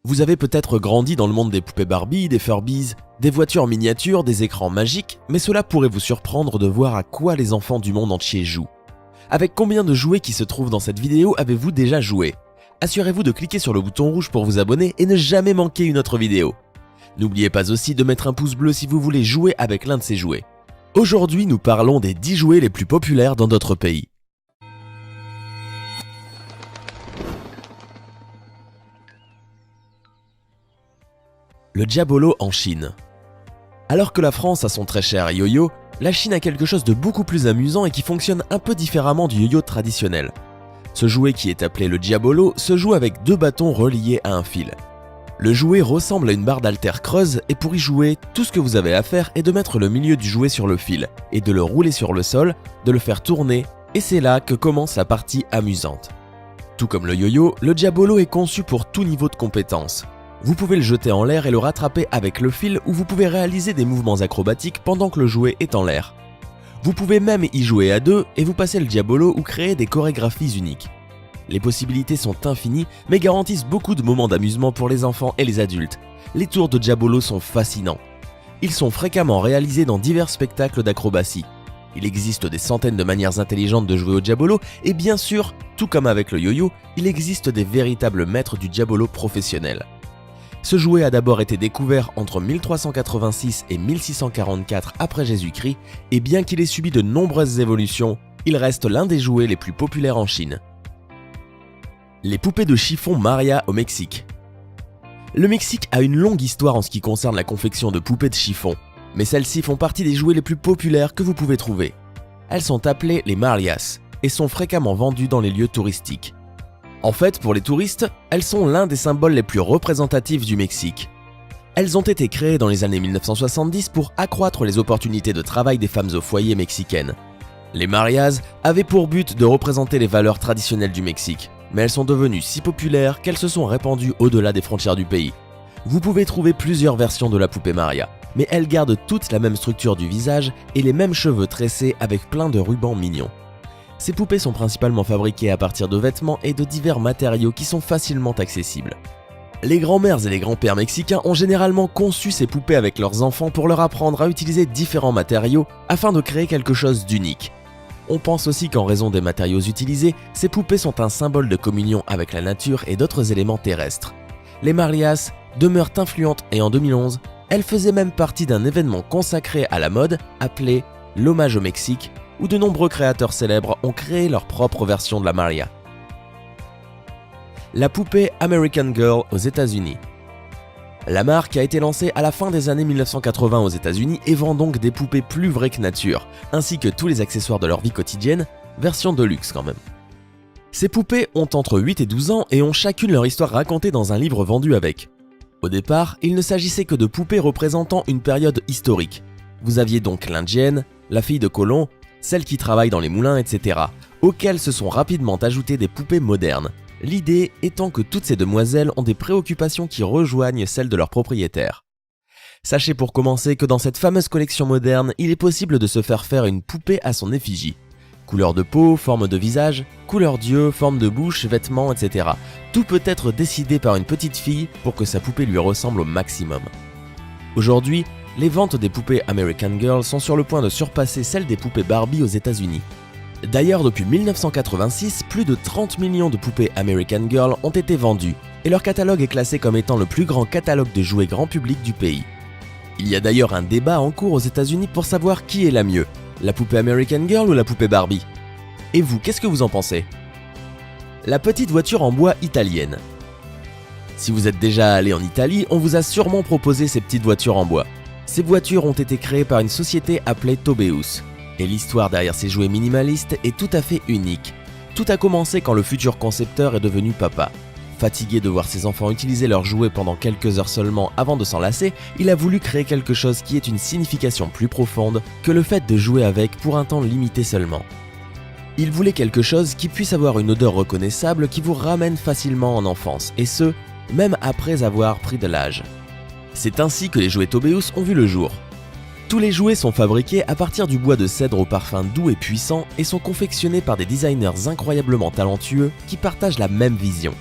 Vous avez peut-être grandi dans le monde des poupées Barbie, des Furbies, des voitures miniatures, des écrans magiques, mais cela pourrait vous surprendre de voir à quoi les enfants du monde entier jouent. Avec combien de jouets qui se trouvent dans cette vidéo avez-vous déjà joué? Assurez-vous de cliquer sur le bouton rouge pour vous abonner et ne jamais manquer une autre vidéo. N'oubliez pas aussi de mettre un pouce bleu si vous voulez jouer avec l'un de ces jouets. Aujourd'hui, nous parlons des 10 jouets les plus populaires dans d'autres pays. Le Diabolo en Chine. Alors que la France a son très cher yo-yo, la Chine a quelque chose de beaucoup plus amusant et qui fonctionne un peu différemment du yo-yo traditionnel. Ce jouet qui est appelé le Diabolo se joue avec 2 bâtons reliés à un fil. Le jouet ressemble à une barre d'haltère creuse et pour y jouer, tout ce que vous avez à faire est de mettre le milieu du jouet sur le fil et de le rouler sur le sol, de le faire tourner et c'est là que commence la partie amusante. Tout comme le yo-yo, le Diabolo est conçu pour tout niveau de compétence. Vous pouvez le jeter en l'air et le rattraper avec le fil ou vous pouvez réaliser des mouvements acrobatiques pendant que le jouet est en l'air. Vous pouvez même y jouer à 2 et vous passer le Diabolo ou créer des chorégraphies uniques. Les possibilités sont infinies mais garantissent beaucoup de moments d'amusement pour les enfants et les adultes. Les tours de Diabolo sont fascinants. Ils sont fréquemment réalisés dans divers spectacles d'acrobatie. Il existe des centaines de manières intelligentes de jouer au Diabolo et bien sûr, tout comme avec le yo-yo, il existe des véritables maîtres du Diabolo professionnels. Ce jouet a d'abord été découvert entre 1386 et 1644 après Jésus-Christ et bien qu'il ait subi de nombreuses évolutions, il reste l'un des jouets les plus populaires en Chine. Les poupées de chiffon Maria au Mexique. Le Mexique a une longue histoire en ce qui concerne la confection de poupées de chiffon, mais celles-ci font partie des jouets les plus populaires que vous pouvez trouver. Elles sont appelées les Marias et sont fréquemment vendues dans les lieux touristiques. En fait, pour les touristes, elles sont l'un des symboles les plus représentatifs du Mexique. Elles ont été créées dans les années 1970 pour accroître les opportunités de travail des femmes au foyer mexicaines. Les Marias avaient pour but de représenter les valeurs traditionnelles du Mexique, mais elles sont devenues si populaires qu'elles se sont répandues au-delà des frontières du pays. Vous pouvez trouver plusieurs versions de la poupée Maria, mais elles gardent toutes la même structure du visage et les mêmes cheveux tressés avec plein de rubans mignons. Ces poupées sont principalement fabriquées à partir de vêtements et de divers matériaux qui sont facilement accessibles. Les grands-mères et les grands-pères mexicains ont généralement conçu ces poupées avec leurs enfants pour leur apprendre à utiliser différents matériaux afin de créer quelque chose d'unique. On pense aussi qu'en raison des matériaux utilisés, ces poupées sont un symbole de communion avec la nature et d'autres éléments terrestres. Les Marias demeurent influentes et en 2011, elles faisaient même partie d'un événement consacré à la mode appelé l'Hommage au Mexique, où de nombreux créateurs célèbres ont créé leur propre version de la Maria. La poupée American Girl aux États-Unis. La marque a été lancée à la fin des années 1980 aux États-Unis et vend donc des poupées plus vraies que nature, ainsi que tous les accessoires de leur vie quotidienne, version de luxe quand même. Ces poupées ont entre 8 et 12 ans et ont chacune leur histoire racontée dans un livre vendu avec. Au départ, il ne s'agissait que de poupées représentant une période historique. Vous aviez donc l'indienne, la fille de colon, celle qui travaille dans les moulins, etc., auxquelles se sont rapidement ajoutées des poupées modernes. L'idée étant que toutes ces demoiselles ont des préoccupations qui rejoignent celles de leurs propriétaires. Sachez pour commencer que dans cette fameuse collection moderne, il est possible de se faire une poupée à son effigie. Couleur de peau, forme de visage, couleur d'yeux, forme de bouche, vêtements, etc. Tout peut être décidé par une petite fille pour que sa poupée lui ressemble au maximum. Aujourd'hui, les ventes des poupées American Girl sont sur le point de surpasser celles des poupées Barbie aux États-Unis. D'ailleurs, depuis 1986, plus de 30 millions de poupées American Girl ont été vendues et leur catalogue est classé comme étant le plus grand catalogue de jouets grand public du pays. Il y a d'ailleurs un débat en cours aux États-Unis pour savoir qui est la mieux, la poupée American Girl ou la poupée Barbie. Et vous, qu'est-ce que vous en pensez? La petite voiture en bois italienne. Si vous êtes déjà allé en Italie, on vous a sûrement proposé ces petites voitures en bois. Ces voitures ont été créées par une société appelée Tobeus. Et l'histoire derrière ces jouets minimalistes est tout à fait unique. Tout a commencé quand le futur concepteur est devenu papa. Fatigué de voir ses enfants utiliser leurs jouets pendant quelques heures seulement avant de s'en lasser, il a voulu créer quelque chose qui ait une signification plus profonde que le fait de jouer avec pour un temps limité seulement. Il voulait quelque chose qui puisse avoir une odeur reconnaissable qui vous ramène facilement en enfance, et ce, même après avoir pris de l'âge. C'est ainsi que les jouets Tobeus ont vu le jour. Tous les jouets sont fabriqués à partir du bois de cèdre au parfum doux et puissant et sont confectionnés par des designers incroyablement talentueux qui partagent la même vision.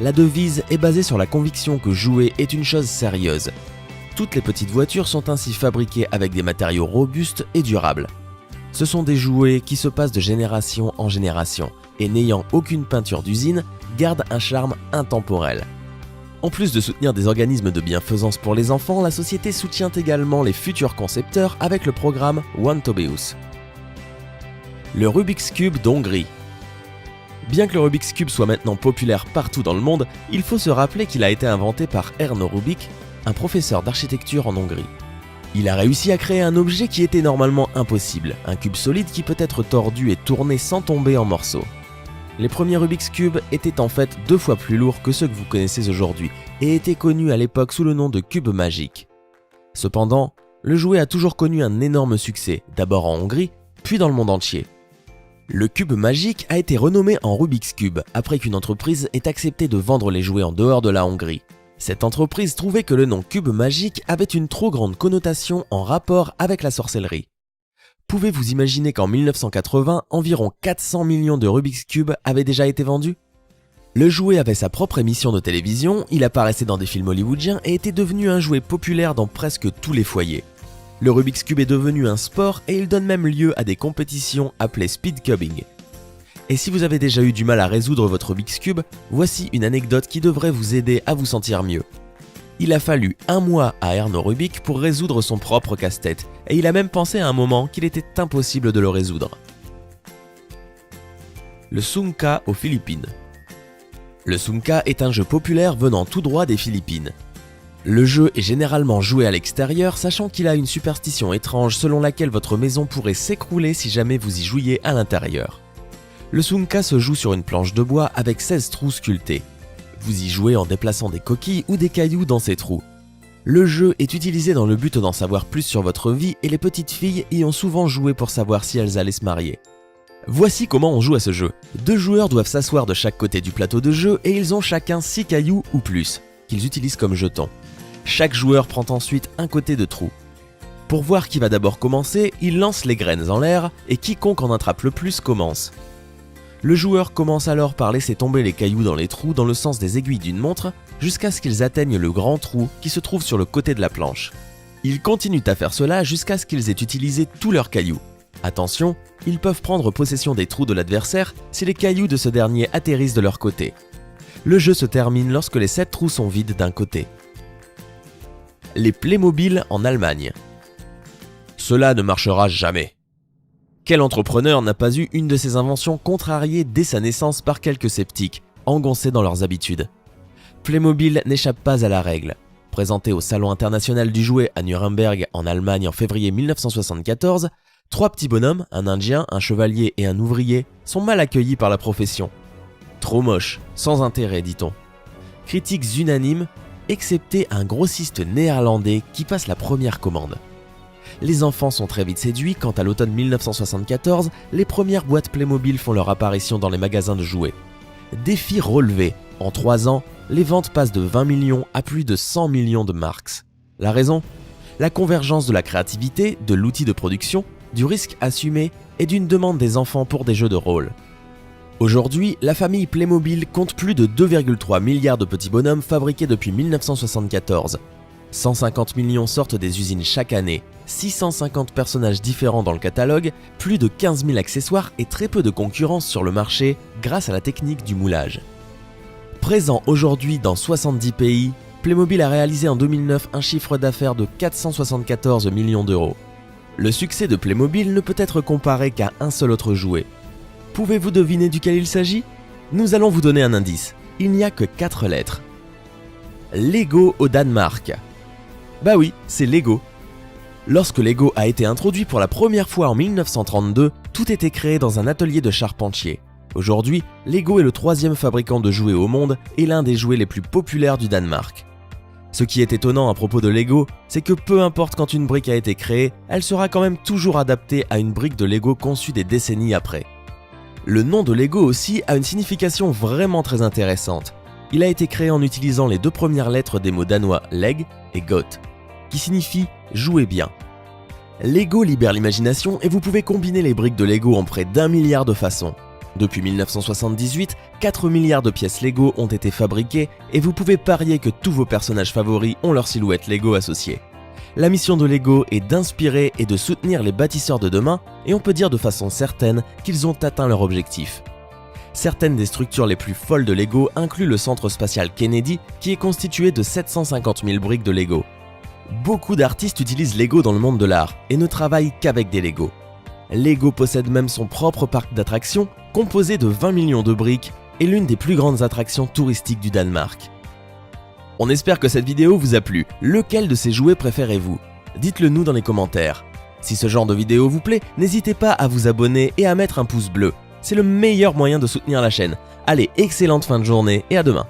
La devise est basée sur la conviction que jouer est une chose sérieuse. Toutes les petites voitures sont ainsi fabriquées avec des matériaux robustes et durables. Ce sont des jouets qui se passent de génération en génération et n'ayant aucune peinture d'usine, gardent un charme intemporel. En plus de soutenir des organismes de bienfaisance pour les enfants, la société soutient également les futurs concepteurs avec le programme One Tobeus. Le Rubik's Cube d'Hongrie. Bien que le Rubik's Cube soit maintenant populaire partout dans le monde, il faut se rappeler qu'il a été inventé par Erno Rubik, un professeur d'architecture en Hongrie. Il a réussi à créer un objet qui était normalement impossible, un cube solide qui peut être tordu et tourné sans tomber en morceaux. Les premiers Rubik's Cube étaient en fait 2 fois plus lourds que ceux que vous connaissez aujourd'hui et étaient connus à l'époque sous le nom de cube magique. Cependant, le jouet a toujours connu un énorme succès, d'abord en Hongrie, puis dans le monde entier. Le cube magique a été renommé en Rubik's Cube après qu'une entreprise ait accepté de vendre les jouets en dehors de la Hongrie. Cette entreprise trouvait que le nom cube magique avait une trop grande connotation en rapport avec la sorcellerie. Pouvez-vous imaginer qu'en 1980, environ 400 millions de Rubik's Cube avaient déjà été vendus ? Le jouet avait sa propre émission de télévision, il apparaissait dans des films hollywoodiens et était devenu un jouet populaire dans presque tous les foyers. Le Rubik's Cube est devenu un sport et il donne même lieu à des compétitions appelées speed cubing. Et si vous avez déjà eu du mal à résoudre votre Rubik's Cube, voici une anecdote qui devrait vous aider à vous sentir mieux. Il a fallu 1 mois à Erno Rubik pour résoudre son propre casse-tête, et il a même pensé à un moment qu'il était impossible de le résoudre. Le Sungka aux Philippines. Le Sungka est un jeu populaire venant tout droit des Philippines. Le jeu est généralement joué à l'extérieur, sachant qu'il a une superstition étrange selon laquelle votre maison pourrait s'écrouler si jamais vous y jouiez à l'intérieur. Le Sungka se joue sur une planche de bois avec 16 trous sculptés. Vous y jouez en déplaçant des coquilles ou des cailloux dans ces trous. Le jeu est utilisé dans le but d'en savoir plus sur votre vie et les petites filles y ont souvent joué pour savoir si elles allaient se marier. Voici comment on joue à ce jeu. 2 joueurs doivent s'asseoir de chaque côté du plateau de jeu et ils ont chacun 6 cailloux ou plus, qu'ils utilisent comme jetons. Chaque joueur prend ensuite un côté de trou. Pour voir qui va d'abord commencer, il lance les graines en l'air et quiconque en attrape le plus commence. Le joueur commence alors par laisser tomber les cailloux dans les trous dans le sens des aiguilles d'une montre jusqu'à ce qu'ils atteignent le grand trou qui se trouve sur le côté de la planche. Ils continuent à faire cela jusqu'à ce qu'ils aient utilisé tous leurs cailloux. Attention, ils peuvent prendre possession des trous de l'adversaire si les cailloux de ce dernier atterrissent de leur côté. Le jeu se termine lorsque les 7 trous sont vides d'un côté. Les Playmobil en Allemagne. Cela ne marchera jamais. Quel entrepreneur n'a pas eu une de ses inventions contrariées dès sa naissance par quelques sceptiques, engoncés dans leurs habitudes ? Playmobil n'échappe pas à la règle. Présenté au Salon international du jouet à Nuremberg en Allemagne en février 1974, 3 petits bonhommes, un indien, un chevalier et un ouvrier, sont mal accueillis par la profession. Trop moche, sans intérêt, dit-on. Critiques unanimes, excepté un grossiste néerlandais qui passe la première commande. Les enfants sont très vite séduits quand à l'automne 1974, les premières boîtes Playmobil font leur apparition dans les magasins de jouets. Défi relevé, en 3 ans, les ventes passent de 20 millions à plus de 100 millions de marks. La raison ? La convergence de la créativité, de l'outil de production, du risque assumé et d'une demande des enfants pour des jeux de rôle. Aujourd'hui, la famille Playmobil compte plus de 2,3 milliards de petits bonhommes fabriqués depuis 1974. 150 millions sortent des usines chaque année, 650 personnages différents dans le catalogue, plus de 15 000 accessoires et très peu de concurrence sur le marché grâce à la technique du moulage. Présent aujourd'hui dans 70 pays, Playmobil a réalisé en 2009 un chiffre d'affaires de 474 millions d'euros. Le succès de Playmobil ne peut être comparé qu'à un seul autre jouet. Pouvez-vous deviner duquel il s'agit ? Nous allons vous donner un indice. Il n'y a que 4 lettres. Lego au Danemark. Bah oui, c'est Lego. Lorsque Lego a été introduit pour la première fois en 1932, tout était créé dans un atelier de charpentier. Aujourd'hui, Lego est le 3e fabricant de jouets au monde et l'un des jouets les plus populaires du Danemark. Ce qui est étonnant à propos de Lego, c'est que peu importe quand une brique a été créée, elle sera quand même toujours adaptée à une brique de Lego conçue des décennies après. Le nom de Lego aussi a une signification vraiment très intéressante. Il a été créé en utilisant les 2 premières lettres des mots danois leg et got, qui signifie jouer bien. Lego libère l'imagination et vous pouvez combiner les briques de Lego en près d'1 milliard de façons. Depuis 1978, 4 milliards de pièces Lego ont été fabriquées et vous pouvez parier que tous vos personnages favoris ont leur silhouette Lego associée. La mission de Lego est d'inspirer et de soutenir les bâtisseurs de demain et on peut dire de façon certaine qu'ils ont atteint leur objectif. Certaines des structures les plus folles de Lego incluent le centre spatial Kennedy qui est constitué de 750 000 briques de Lego. Beaucoup d'artistes utilisent Lego dans le monde de l'art et ne travaillent qu'avec des Lego. Lego possède même son propre parc d'attractions composé de 20 millions de briques et l'une des plus grandes attractions touristiques du Danemark. On espère que cette vidéo vous a plu. Lequel de ces jouets préférez-vous? Dites-le nous dans les commentaires. Si ce genre de vidéo vous plaît, n'hésitez pas à vous abonner et à mettre un pouce bleu. C'est le meilleur moyen de soutenir la chaîne. Allez, excellente fin de journée et à demain.